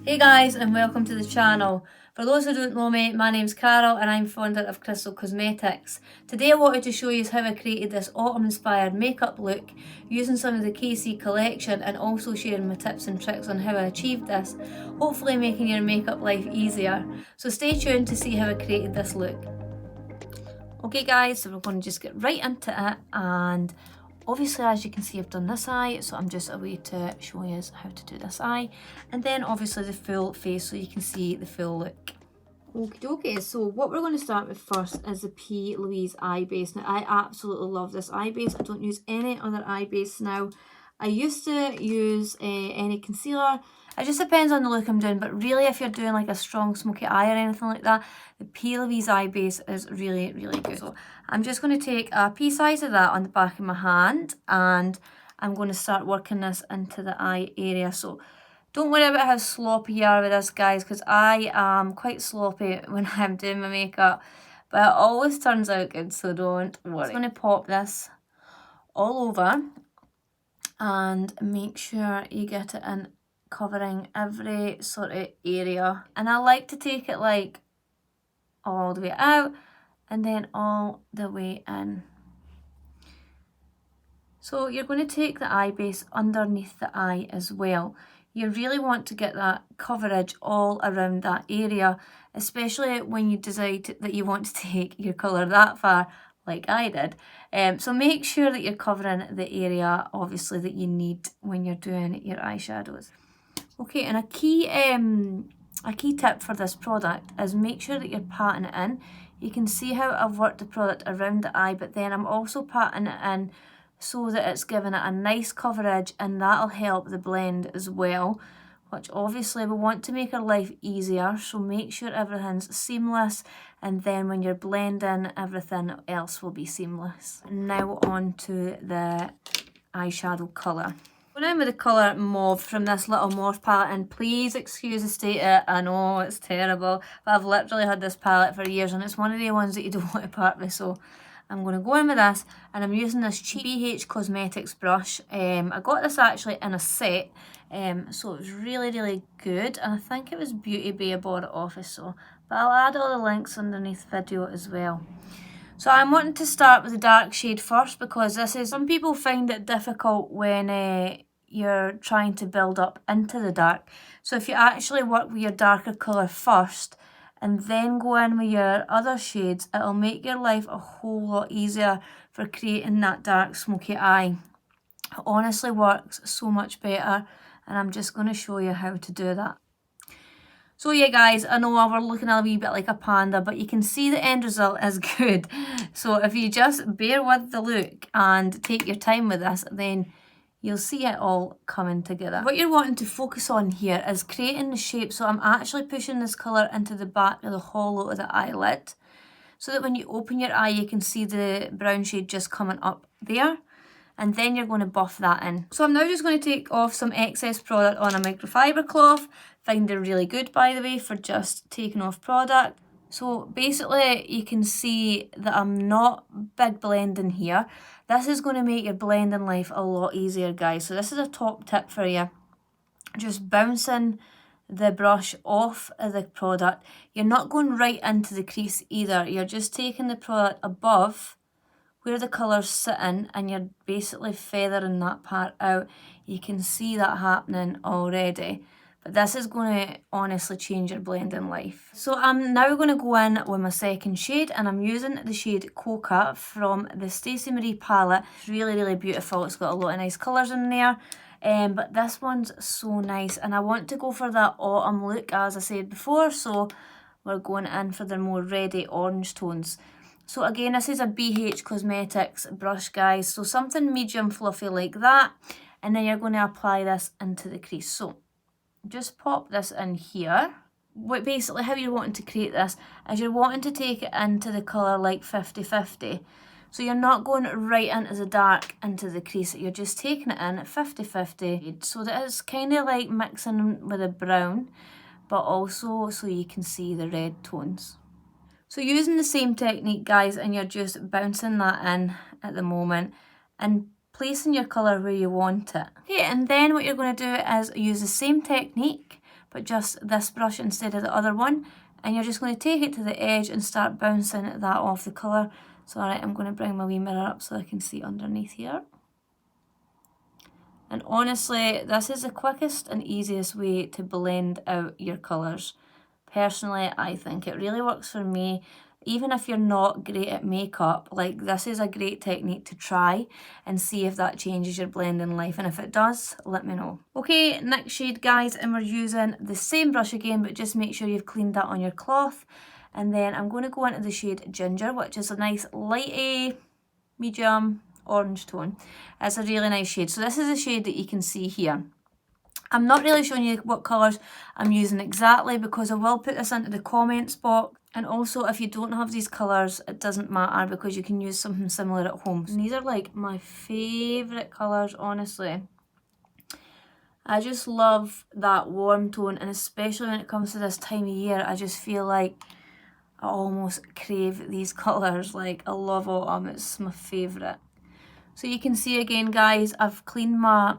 Hey guys, and welcome to the channel. For those who don't know me, my name's Carol and I'm founder of Crystal Cosmetics. Today I wanted to show you how I created this autumn inspired makeup look using some of the KC collection and also sharing my tips and tricks on how I achieved this, hopefully making your makeup life easier. So stay tuned to see how I created this look. Okay guys, so we're going to just get right into it, and obviously as you can see I've done this eye, so I'm just a way to show you how to do this eye, and then obviously the full face so you can see the full look. Okay, so what we're going to start with first is the P. Louise eye base. Now I absolutely love this eye base. I don't use any other eye base now. I used to use any concealer. It just depends on the look I'm doing, but really if you're doing like a strong smoky eye or anything like that, the P. Louise eye base is really good. So I'm just going to take a pea size of that on the back of my hand, and I'm going to start working this into the eye area. So don't worry about how sloppy you are with this, guys, because I am quite sloppy when I'm doing my makeup, but it always turns out good, so don't worry. I'm going to pop this all over and make sure you get it in, covering every sort of area. And I like to take it like all the way out and then all the way in. So you're going to take the eye base underneath the eye as well. You really want to get that coverage all around that area, especially when you decide that you want to take your colour that far, like I did. So make sure that you're covering the area, obviously, that you need when you're doing your eyeshadows. Okay, and a key tip for this product is make sure that you're patting it in. You can see how I've worked the product around the eye, but then I'm also patting it in so that it's giving it a nice coverage, and that'll help the blend as well, which obviously we want to make our life easier, so make sure everything's seamless, and then when you're blending, everything else will be seamless. Now on to the eyeshadow colour. Going in with the colour Mauve from this little Morphe palette, and please excuse the state of it, I know it's terrible, but I've literally had this palette for years and it's one of the ones that you don't want to part with, so I'm going to go in with this, and I'm using this cheap BH Cosmetics brush. I got this actually in a set, so it was really good, and I think it was Beauty Bay I bought it off of, so, but I'll add all the links underneath the video as well. So I'm wanting to start with the dark shade first, because some people find it difficult when you're trying to build up into the dark. So if you actually work with your darker colour first, and then go in with your other shades, it'll make your life a whole lot easier for creating that dark smoky eye. It honestly works so much better, and I'm just going to show you how to do that. So yeah guys, I know we're looking a wee bit like a panda, but you can see the end result is good. So if you just bear with the look and take your time with this, then you'll see it all coming together. What you're wanting to focus on here is creating the shape. So I'm actually pushing this colour into the back of the hollow of the eyelid, so that when you open your eye, you can see the brown shade just coming up there. And then you're going to buff that in. So I'm now just going to take off some excess product on a microfiber cloth. Find they're really good, by the way, for just taking off product. So basically you can see that I'm not big blending here. This is going to make your blending life a lot easier, guys. So this is a top tip for you. Just bouncing the brush off of the product. You're not going right into the crease either. You're just taking the product above where the colour's sitting, and you're basically feathering that part out. You can see that happening already. But this is going to honestly change your blending life. So I'm now going to go in with my second shade, and I'm using the shade Coca from the Stacey Marie palette. It's really beautiful. It's got a lot of nice colours in there. But this one's so nice, and I want to go for that autumn look, as I said before, so we're going in for the more reddy orange tones. So again, this is a BH Cosmetics brush, guys, so something medium fluffy like that, and then you're going to apply this into the crease. So just pop this in here. Basically how you're wanting to create this is you're wanting to take it into the colour like 50-50. So you're not going right into the dark into the crease, you're just taking it in at 50-50. So that it's kind of like mixing with a brown, but also so you can see the red tones. So using the same technique, guys, and you're just bouncing that in at the moment and placing your colour where you want it. Okay, and then what you're going to do is use the same technique, but just this brush instead of the other one. And you're just going to take it to the edge and start bouncing that off the colour. So alright, I'm going to bring my wee mirror up so I can see underneath here. And honestly, this is the quickest and easiest way to blend out your colours. Personally, I think it really works for me. Even if you're not great at makeup, like this is a great technique to try and see if that changes your blending life. And if it does, let me know. Okay, next shade guys, and we're using the same brush again, but just make sure you've cleaned that on your cloth. And then I'm going to go into the shade Ginger, which is a nice lighty, medium orange tone. It's a really nice shade. So this is a shade that you can see here. I'm not really showing you what colours I'm using exactly because I will put this into the comments box. And also if you don't have these colours, it doesn't matter because you can use something similar at home. And these are like my favourite colours, honestly. I just love that warm tone, and especially when it comes to this time of year, I just feel like I almost crave these colours. Like I love autumn, it's my favourite. So you can see again guys, I've cleaned my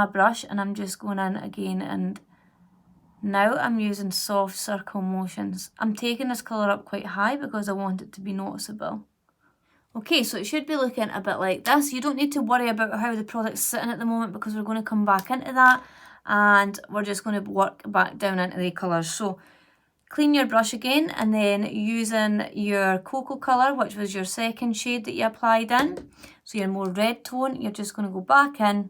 brush and I'm just going in again, and now I'm using soft circle motions. I'm taking this colour up quite high because I want it to be noticeable. Okay, so it should be looking a bit like this. You don't need to worry about how the product's sitting at the moment because we're going to come back into that and we're just going to work back down into the colours. So clean your brush again, and then using your cocoa colour, which was your second shade that you applied in, so your more red tone, you're just going to go back in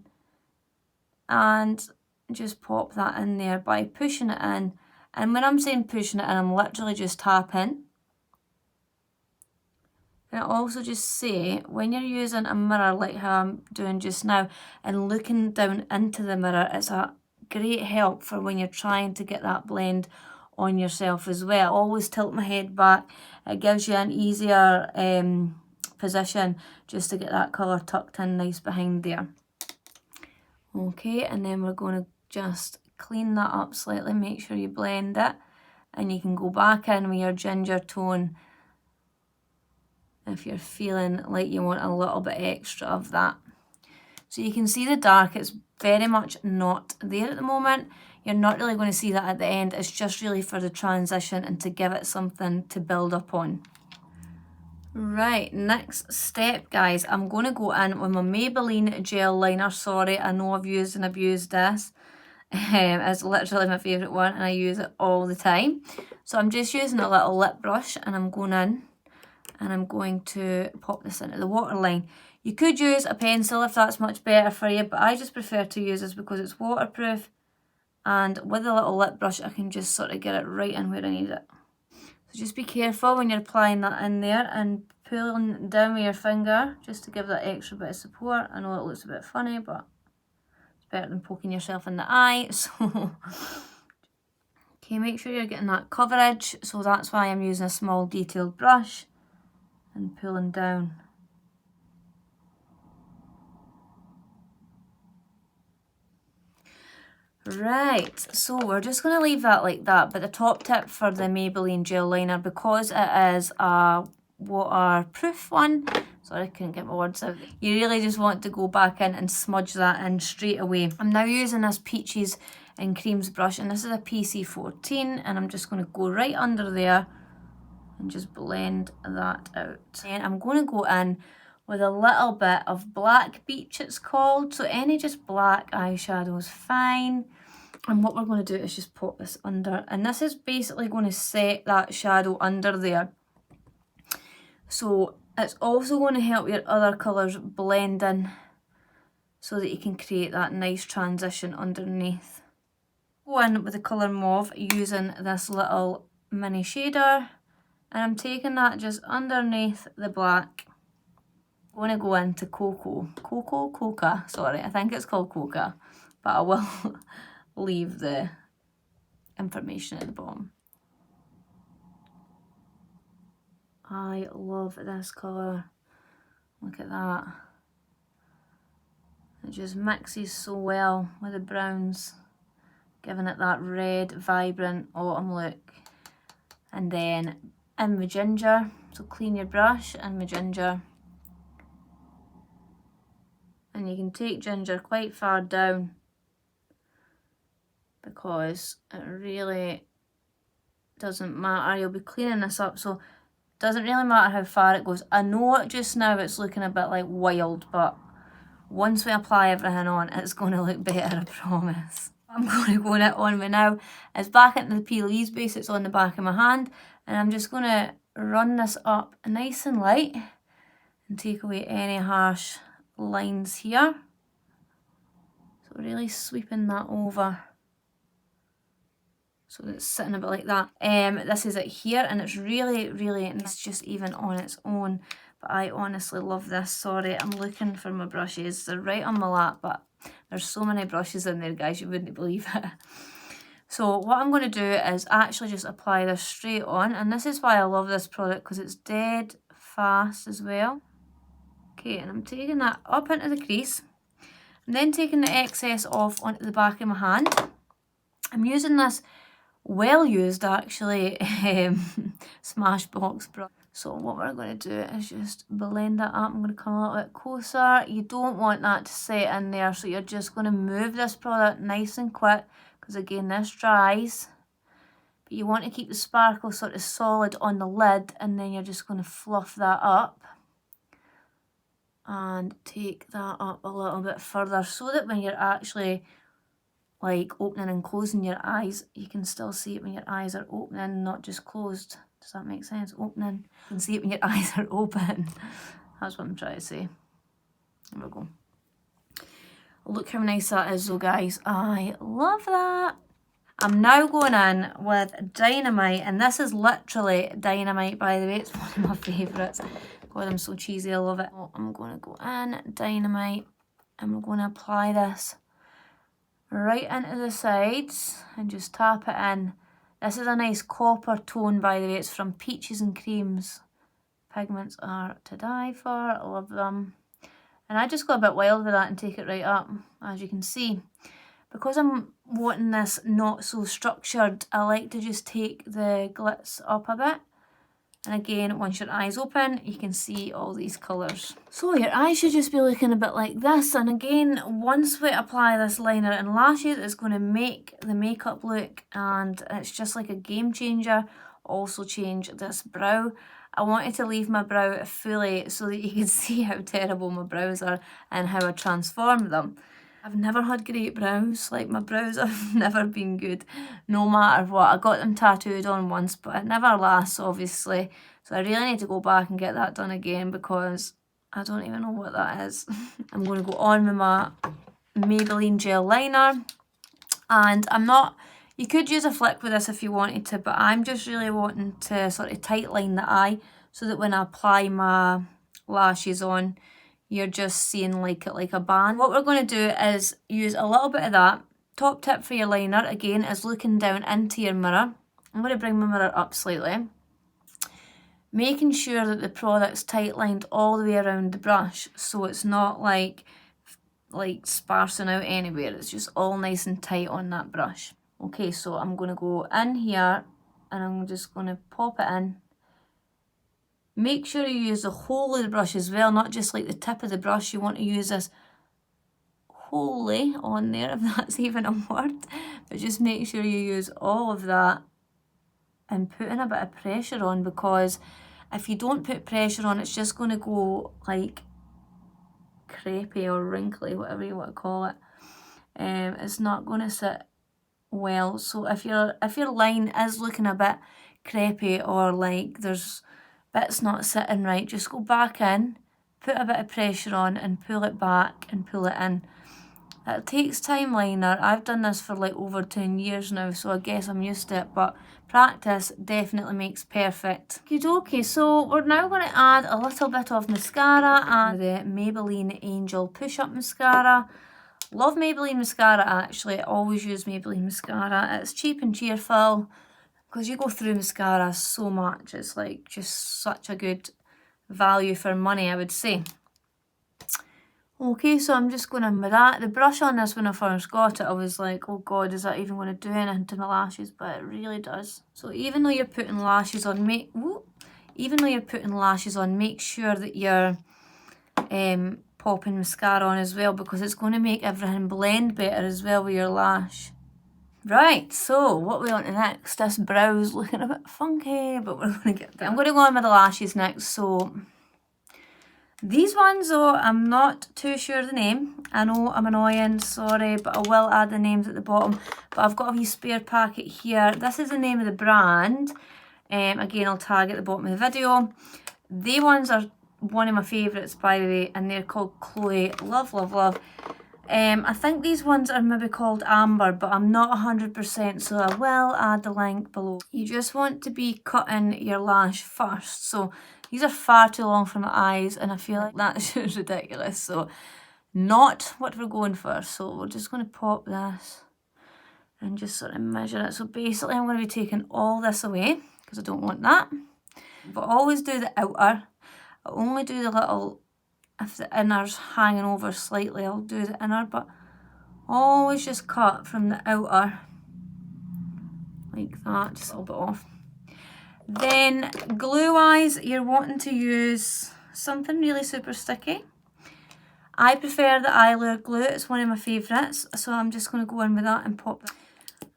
and just pop that in there by pushing it in. And when I'm saying pushing it in, I'm literally just tapping. And I also just say, when you're using a mirror like how I'm doing just now and looking down into the mirror, it's a great help for when you're trying to get that blend on yourself as well. I always tilt my head back. It gives you an easier position just to get that colour tucked in nice behind there. Okay, and then we're going to just clean that up slightly, make sure you blend it, and you can go back in with your ginger tone if you're feeling like you want a little bit extra of that. So you can see the dark, it's very much not there at the moment. You're not really going to see that at the end. It's just really for the transition and to give it something to build up on. Right, next step guys, I'm going to go in with my Maybelline Gel liner. Sorry, I know I've used and abused this. It's literally my favourite one and I use it all the time. So I'm just using a little lip brush and I'm going in and I'm going to pop this into the waterline. You could use a pencil if that's much better for you, but I just prefer to use this because it's waterproof, and with a little lip brush I can just sort of get it right in where I need it. So just be careful when you're applying that in there and pulling down with your finger just to give that extra bit of support. I know it looks a bit funny, but it's better than poking yourself in the eye. So okay, make sure you're getting that coverage, so that's why I'm using a small detailed brush and pulling down. Right, so we're just going to leave that like that, but the top tip for the Maybelline Gel liner, because it is a waterproof one, sorry I couldn't get my words out, you really just want to go back in and smudge that in straight away. I'm now using this Peaches and Creams brush, and this is a PC14, and I'm just going to go right under there and just blend that out. And I'm going to go in with a little bit of Black Beach, it's called. So any just black eyeshadow is fine. And what we're going to do is just pop this under. And this is basically going to set that shadow under there. So it's also going to help your other colours blend in so that you can create that nice transition underneath. Go in with the colour Mauve using this little mini shader. And I'm taking that just underneath the black. I'm going to go into coca, sorry, I think it's called coca, but I will leave the information at the bottom. I love this colour, look at that. It just mixes so well with the browns, giving it that red, vibrant autumn look. And then in with ginger, so clean your brush and with ginger. And you can take ginger quite far down because it really doesn't matter. You'll be cleaning this up, so it doesn't really matter how far it goes. I know just now it's looking a bit like wild, but once we apply everything on, it's going to look better, I promise. I'm going to go on with now is back into the Peel Ease base. It's on the back of my hand, and I'm just going to run this up nice and light and take away any harsh lines here. So really sweeping that over so that it's sitting a bit like that. This is it here, and it's really, really nice just even on its own. But I honestly love this. Sorry, I'm looking for my brushes. They're right on my lap, but there's so many brushes in there, guys, you wouldn't believe it. So what I'm going to do is actually just apply this straight on, and this is why I love this product, because it's dead fast as well. Okay, and I'm taking that up into the crease. I'm then taking the excess off onto the back of my hand. I'm using this well used actually Smashbox brush. So what we're going to do is just blend that up. I'm going to come a little bit closer. You don't want that to set in there, so you're just going to move this product nice and quick, because again this dries. But you want to keep the sparkle sort of solid on the lid, and then you're just going to fluff that up and take that up a little bit further, so that when you're actually like opening and closing your eyes, you can still see it when your eyes are opening, not just closed. Does that make sense? Opening. You can see it when your eyes are open. That's what I'm trying to say. There we go. Look how nice that is though, guys. I love that. I'm now going in with Dynamite, and this is literally Dynamite, by the way. It's one of my favourites. God, I'm so cheesy. I love it. So I'm going to go in Dynamite, and we're going to apply this right into the sides and just tap it in. This is a nice copper tone, by the way. It's from Peaches and Creams. Pigments are to die for. I love them. And I just got a bit wild with that and take it right up, as you can see. Because I'm wanting this not so structured, I like to just take the glitz up a bit. And again, once your eyes open, you can see all these colours. So your eyes should just be looking a bit like this. And again, once we apply this liner and lashes, it's going to make the makeup look, and it's just like a game changer. Also change this brow. I wanted to leave my brow fully so that you can see how terrible my brows are and how I transformed them. I've never had great brows. Like, my brows have never been good, no matter what. I got them tattooed on once, but it never lasts, obviously. So I really need to go back and get that done again, because I don't even know what that is. I'm going to go on with my Maybelline Gel liner. And I'm not... You could use a flick with this if you wanted to, but I'm just really wanting to sort of tightline the eye, so that when I apply my lashes on, you're just seeing like a band. What we're going to do is use a little bit of that. Top tip for your liner, again, is looking down into your mirror. I'm going to bring my mirror up slightly. Making sure that the product's tight lined all the way around the brush, so it's not like sparsing out anywhere. It's just all nice and tight on that brush. Okay, so I'm going to go in here, and I'm just going to pop it in. Make sure you use the whole of the brush as well, not just like the tip of the brush. You want to use this wholly on there, if that's even a word. But just make sure you use all of that and putting a bit of pressure on, because if you don't put pressure on, it's just going to go like crepey or wrinkly, whatever you want to call it. It's not going to sit well. So if your line is looking a bit crepey, or like there's bits not sitting right, just go back in, put a bit of pressure on, and pull it back and pull it in. It takes time, liner. I've done this for like over 10 years now, so I guess I'm used to it, but practice definitely makes perfect. Okay, so we're now going to add a little bit of mascara, and the Maybelline Angel Push-Up Mascara. Love Maybelline mascara, actually. I always use Maybelline mascara. It's cheap and cheerful, because you go through mascara so much. It's like just such a good value for money, I would say. Okay, so I'm just going in with that. The brush on this, when I first got it, I was like, oh God, is that even going to do anything to my lashes? But it really does. So even though you're putting lashes on, make sure that you're popping mascara on as well, because it's going to make everything blend better as well with your lash. Right, so what are we on to next? This brow's looking a bit funky, but we're going to get there. I'm going to go on with the lashes next. So these ones, though, I'm not too sure of the name. I know I'm annoying, sorry, but I will add the names at the bottom. But I've got a wee spare packet here. This is the name of the brand. Again, I'll tag at the bottom of the video. They ones are one of my favourites, by the way, and they're called Chloe. Love, love, love. I think these ones are maybe called Amber, but I'm not 100%, so I will add the link below. You just want to be cutting your lash first. So these are far too long for my eyes, and I feel like that's just ridiculous. So not what we're going for. So we're just going to pop this and just sort of measure it. So basically I'm going to be taking all this away because I don't want that. But always do the outer. I only do the little, if the inner's hanging over slightly, I'll do the inner, but always just cut from the outer like that, just a little bit off. Then glue-wise, you're wanting to use something really super sticky. I prefer the eyelure glue, it's one of my favourites, so I'm just going to go in with that and pop it.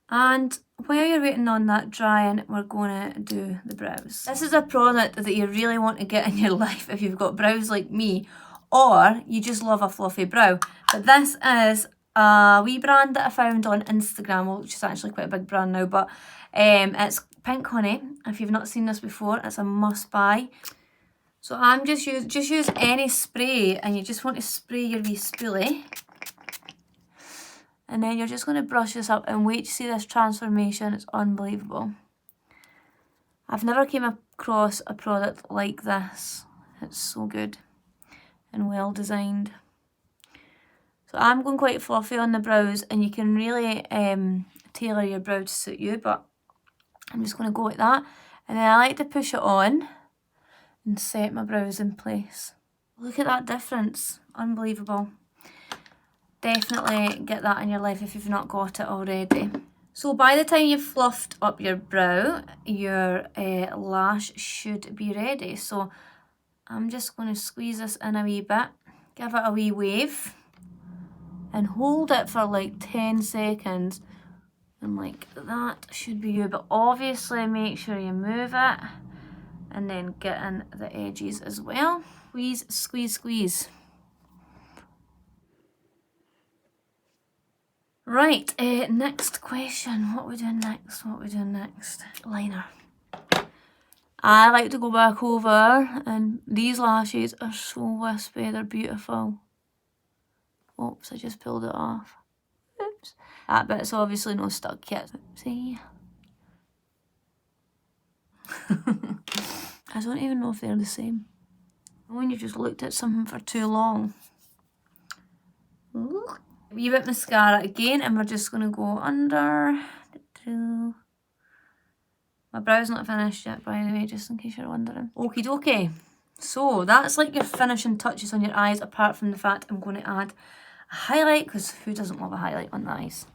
And while you're waiting on that drying, we're going to do the brows. This is a product that you really want to get in your life if you've got brows like me, or you just love a fluffy brow. But this is a wee brand that I found on Instagram, which is actually quite a big brand now, but it's Pink Honey. If you've not seen this before, it's a must buy. So I'm just use any spray, and you just want to spray your wee spoolie. And then you're just going to brush this up and wait to see this transformation. It's unbelievable. I've never came across a product like this. It's so good and well designed. So I'm going quite fluffy on the brows, and you can really tailor your brow to suit you, but I'm just going to go like that. And then I like to push it on and set my brows in place. Look at that difference. Unbelievable. Definitely get that in your life if you've not got it already. So by the time you've fluffed up your brow, your lash should be ready. So I'm just going to squeeze this in a wee bit, give it a wee wave, and hold it for like 10 seconds. And like that should be you, but obviously make sure you move it and then get in the edges as well. Squeeze, squeeze, squeeze. Right, next question. What are we doing next? What are we doing next? Liner. I like to go back over, and these lashes are so wispy, they're beautiful. Oops, I just pulled it off. Oops. That bit's obviously not stuck yet. See? I don't even know if they're the same. When you just looked at something for too long. Ooh. Wee bit mascara again, and we're just going to go under. My brow's not finished yet, by the way, just in case you're wondering. Okie dokie. So that's like your finishing touches on your eyes, apart from the fact I'm going to add a highlight, because who doesn't love a highlight on the eyes?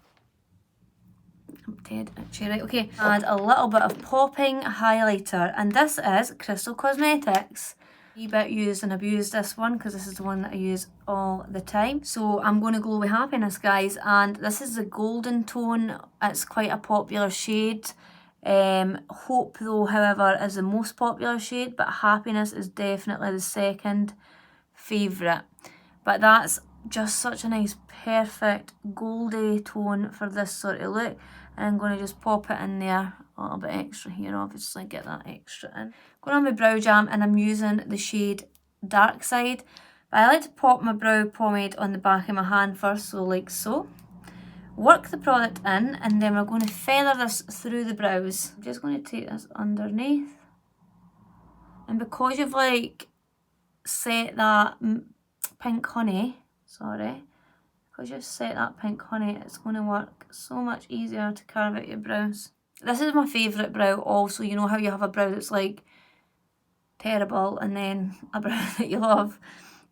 I'm dead actually, right, okay. Add a little bit of popping highlighter, and this is Crystal Cosmetics. A bit used and abused this one, because this is the one that I use all the time. So I'm going to glow with happiness, guys, and this is the golden tone. It's quite a popular shade. Hope though, however, is the most popular shade, but happiness is definitely the second favourite. But that's just such a nice perfect goldy tone for this sort of look, and I'm going to just pop it in there. A little bit extra here, obviously, get that extra in. Going on my brow jam, and I'm using the shade Darkside. But I like to pop my brow pomade on the back of my hand first, so like so. Work the product in, and then we're going to feather this through the brows. I'm just going to take this underneath. And because you've like set that pink honey, because you've set that pink honey, it's going to work so much easier to carve out your brows. This is my favourite brow also. You know how you have a brow that's like terrible and then a brow that you love?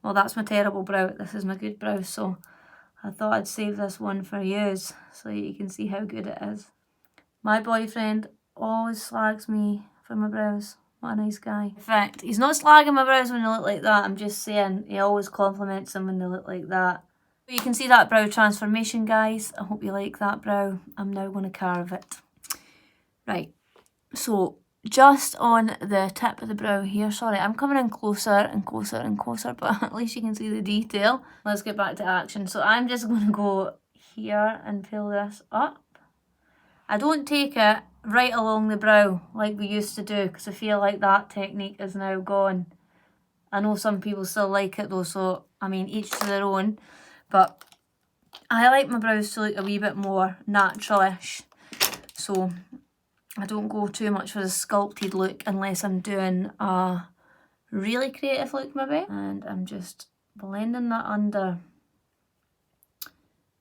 Well, that's my terrible brow. This is my good brow. So I thought I'd save this one for yous so you can see how good it is. My boyfriend always slags me for my brows. What a nice guy. In fact, he's not slagging my brows when they look like that. I'm just saying he always compliments them when they look like that. You can see that brow transformation, guys. I hope you like that brow. I'm now going to carve it. Right, so just on the tip of the brow here, sorry, I'm coming in closer and closer and closer, but at least you can see the detail. Let's get back to action. So I'm just going to go here and pull this up. I don't take it right along the brow like we used to do, because I feel like that technique is now gone. I know some people still like it though, so I mean, each to their own. But I like my brows to look a wee bit more natural-ish. So I don't go too much for the sculpted look unless I'm doing a really creative look maybe. And I'm just blending that under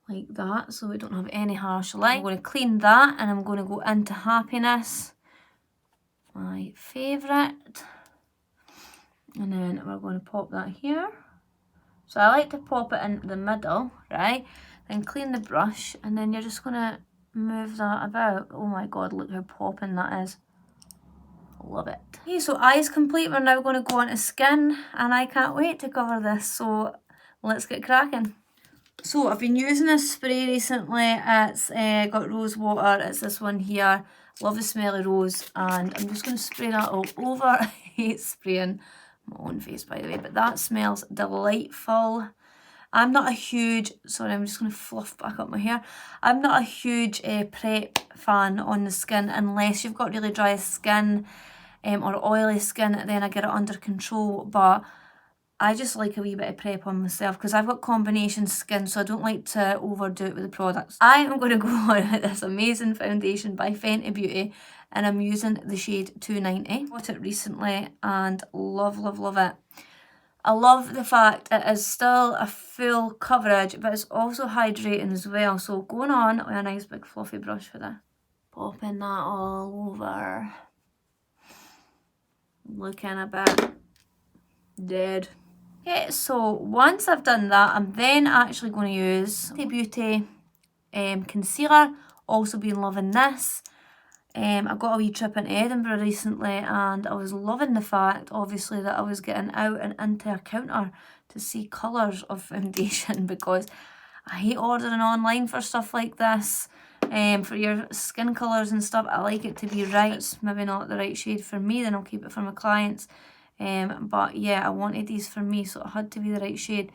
like that, so we don't have any harsh line. I'm going to clean that and I'm going to go into Happiness, my favourite. And then we're going to pop that here. So I like to pop it into the middle, right? Then clean the brush, and then you're just going to move that about. Oh my god, look how popping that is. Love it. Okay, so eyes complete. We're now going to go on to skin, and I can't wait to cover this. So let's get cracking. So I've been using this spray recently. It's got rose water. It's this one here. Love the smell of rose, and I'm just going to spray that all over. I hate spraying my own face, by the way, but that smells delightful. I'm not a huge, sorry, I'm just going to fluff back up my hair. I'm not a huge prep fan on the skin unless you've got really dry skin or oily skin, then I get it under control. But I just like a wee bit of prep on myself because I've got combination skin, so I don't like to overdo it with the products. I am going to go on with this amazing foundation by Fenty Beauty, and I'm using the shade 290. Bought it recently and love, love, love it. I love the fact it is still a full coverage, but it's also hydrating as well. So going on with a nice big fluffy brush for this. Popping that all over. Looking a bit dead. Okay, so once I've done that, I'm then actually going to use Fenty Beauty concealer. Also been loving this. I got a wee trip into Edinburgh recently, and I was loving the fact, obviously, that I was getting out and into a counter to see colours of foundation, because I hate ordering online for stuff like this. For your skin colours and stuff, I like it to be right. It's maybe not the right shade for me, then I'll keep it for my clients. But yeah, I wanted these for me, so it had to be the right shade.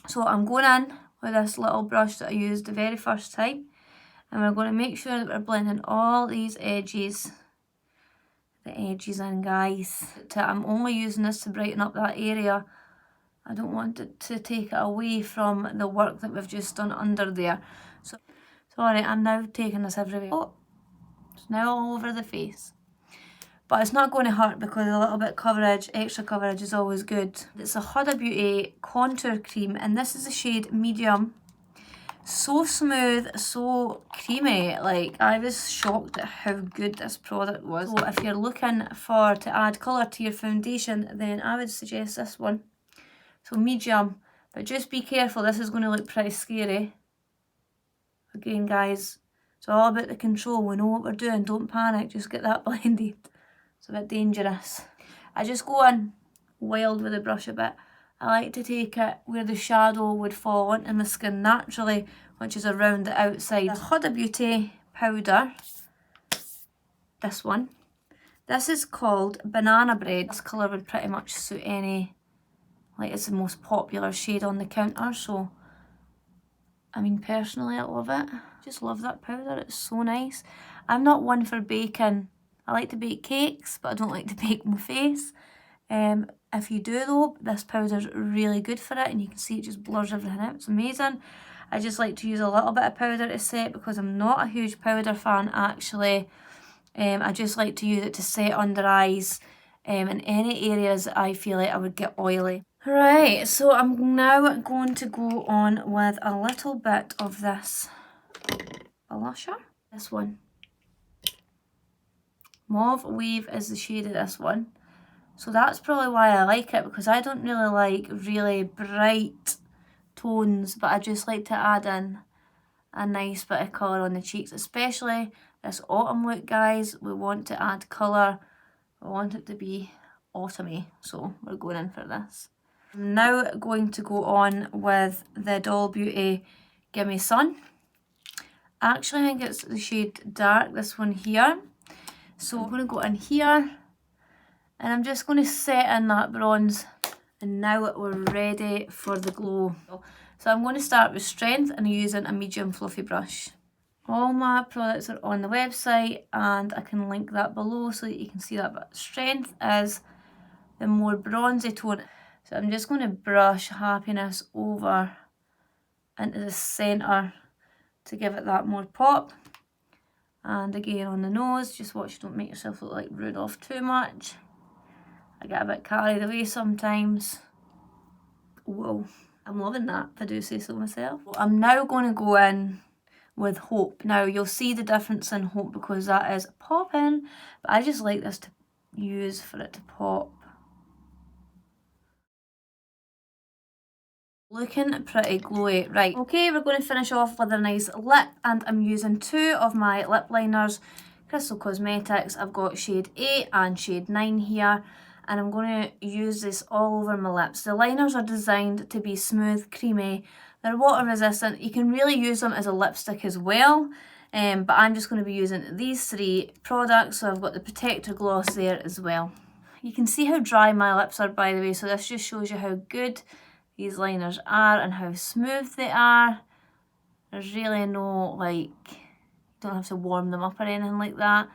So I'm going in with this little brush that I used the very first time, and we're going to make sure that we're blending all these edges, in, guys. I'm only using this to brighten up that area. I don't want it to take it away from the work that we've just done under there. So sorry, I'm now taking this everywhere. Oh, it's now all over the face. But it's not going to hurt because a little bit coverage, extra coverage is always good. It's a Huda Beauty contour cream, and this is the shade Medium. So smooth, so creamy. Like, I was shocked at how good this product was. So if you're looking to add colour to your foundation, then I would suggest this one. So Medium, but just be careful, this is going to look pretty scary. Again, guys, it's all about the control. We know what we're doing, don't panic, just get that blended. It's a bit dangerous. I just go in wild with the brush a bit. I like to take it where the shadow would fall into my skin naturally, which is around the outside. The Huda Beauty powder, this one. This is called Banana Bread. This colour would pretty much suit any, like, it's the most popular shade on the counter, so I mean, personally, I love it. Just love that powder, it's so nice. I'm not one for baking. I like to bake cakes, but I don't like to bake my face. If you do though, this powder's really good for it, and you can see it just blurs everything out. It's amazing. I just like to use a little bit of powder to set because I'm not a huge powder fan actually. I just like to use it to set under eyes in any areas that I feel like I would get oily. Right, so I'm now going to go on with a little bit of this blusher. This one. Mauve Wave is the shade of this one. So that's probably why I like it, because I don't really like really bright tones, but I just like to add in a nice bit of colour on the cheeks, especially this autumn look, guys. We want to add colour. We want it to be autumny, so we're going in for this. I'm now going to go on with the Doll Beauty Gimme Sun. Actually, I think it's the shade Dark, this one here. So I'm going to go in here and I'm just going to set in that bronze, and now we're ready for the glow. So I'm going to start with Strength and using a medium fluffy brush. All my products are on the website and I can link that below so that you can see that, but Strength is the more bronzy tone. So I'm just going to brush Happiness over into the centre to give it that more pop. And again on the nose, just watch you don't make yourself look like Rudolph too much. I get a bit carried away sometimes. Whoa, I'm loving that, if I do say so myself. I'm now going to go in with Hope. Now you'll see the difference in Hope because that is popping, but I just like this to use for it to pop. Looking pretty glowy. Right, okay, we're going to finish off with a nice lip, and I'm using two of my lip liners, Crystal Cosmetics. I've got shade 8 and shade 9 here, and I'm going to use this all over my lips. The liners are designed to be smooth, creamy. They're water resistant. You can really use them as a lipstick as well, but I'm just going to be using these 3 products. So I've got the protector gloss there as well. You can see how dry my lips are, by the way, so this just shows you how good these liners are and how smooth they are. There's really no, like, you don't have to warm them up or anything like that.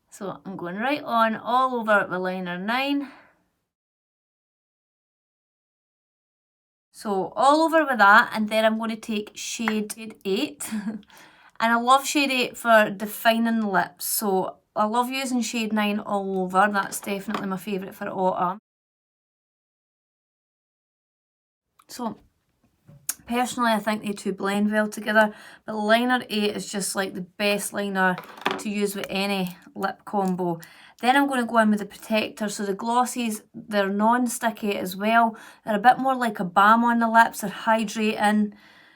So I'm going right on all over with liner 9. So all over with that, and then I'm going to take shade 8. And I love shade 8 for defining lips. So I love using shade 9 all over. That's definitely my favourite for autumn. So personally, I think they two blend well together, but liner 8 is just like the best liner to use with any lip combo. Then I'm going to go in with the protector. So the glossies, they're non-sticky as well. They're a bit more like a balm on the lips. They're hydrating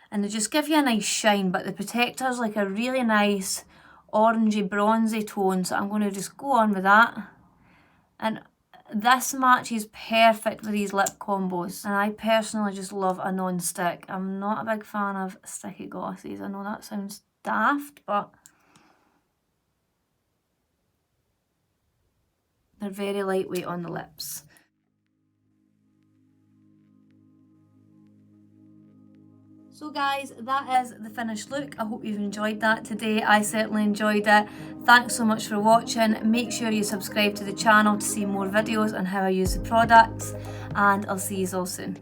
and they just give you a nice shine, but the protector's like a really nice orangey bronzy tone. So I'm going to just go on with that. And this matches perfect with these lip combos, and I personally just love a non-stick. I'm not a big fan of sticky glosses. I know that sounds daft, but they're very lightweight on the lips. So guys, that is the finished look. I hope you've enjoyed that today. I certainly enjoyed it. Thanks so much for watching. Make sure you subscribe to the channel to see more videos on how I use the products, and I'll see you all soon.